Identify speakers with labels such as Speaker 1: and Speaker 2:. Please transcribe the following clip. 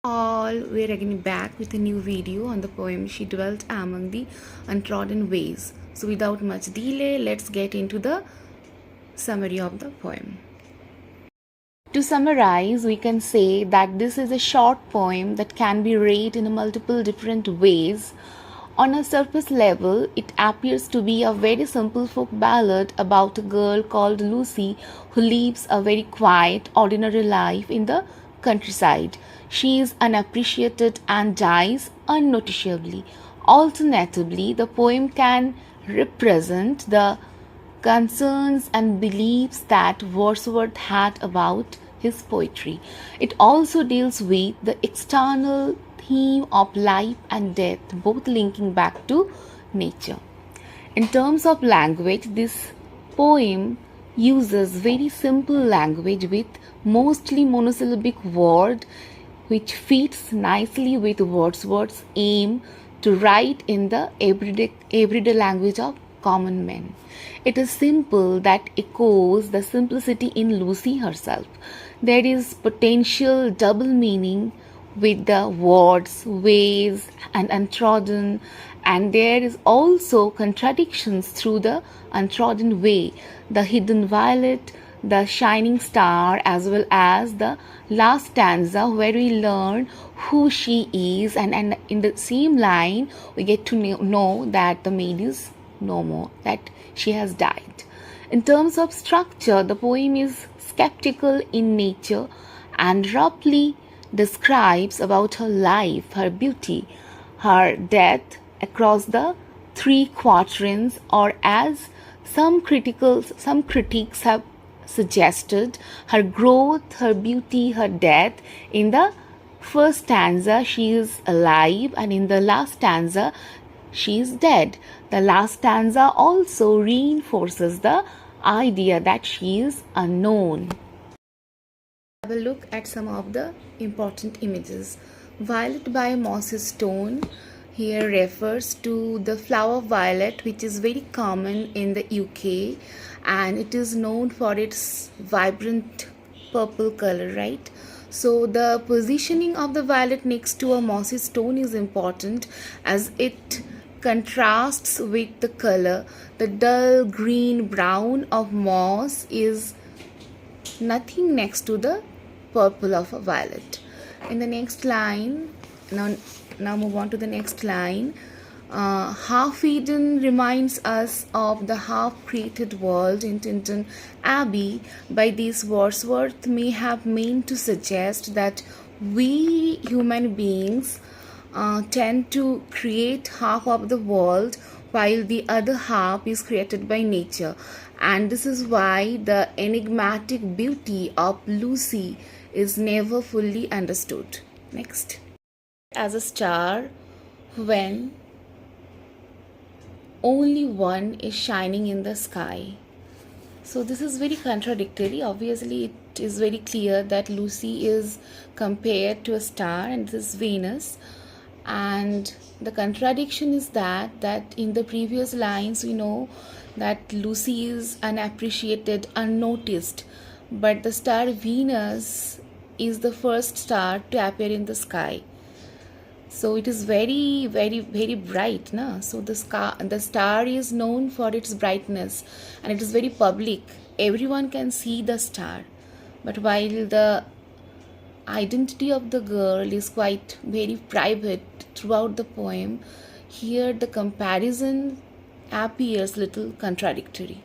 Speaker 1: All, we're again back with a new video on the poem She Dwelt Among the Untrodden Ways. So without much delay, let's get into the summary of the poem. To summarize, we can say that this is a short poem that can be read in multiple different ways. On a surface level, it appears to be a very simple folk ballad about a girl called Lucy who lives a very quiet, ordinary life in the countryside. She is unappreciated and dies unnoticeably. Alternatively, the poem can represent the concerns and beliefs that Wordsworth had about his poetry. It also deals with the external theme of life and death, both linking back to nature. In terms of language, this poem uses very simple language with mostly monosyllabic word, which fits nicely with Wordsworth's aim to write in the everyday language of common men. It is simple that echoes the simplicity in Lucy herself. There is potential double meaning with the words ways and untrodden, and there is also contradictions through the untrodden way, the hidden violet, the shining star, as well as the last stanza where we learn who she is, and in the same line we get to know that the maid is no more, that she has died. In terms of structure, the poem is skeptical in nature and roughly describes about her life, her beauty, her death across the three quatrains, or as some critics have suggested, her growth, her beauty, her death. In the first stanza she is alive, and in the last stanza she is dead. The last stanza also reinforces the idea that she is unknown. Have a look at some of the important images. Violet by Moses Stone here refers to the flower violet, which is very common in the UK, and it is known for its vibrant purple color, right? So the positioning of the violet next to a mossy stone is important, as it contrasts with the color. The dull green brown of moss is nothing next to the purple of a violet. In the next line, now move on to the next line. Half-Eden reminds us of the half-created world in Tinton Abbey. By this, Wordsworth may have meant to suggest that we human beings tend to create half of the world while the other half is created by nature, and this is why the enigmatic beauty of Lucy is never fully understood. Next. As a star when only one is shining in the sky. So this is very contradictory. Obviously it is very clear that Lucy is compared to a star and this is Venus, and the contradiction is that in the previous lines we know that Lucy is unappreciated, unnoticed, but the star Venus is the first star to appear in the sky. So it is very, very, very bright, na? So the star is known for its brightness, and it is very public. Everyone can see the star. But while the identity of the girl is quite very private throughout the poem, here the comparison appears little contradictory.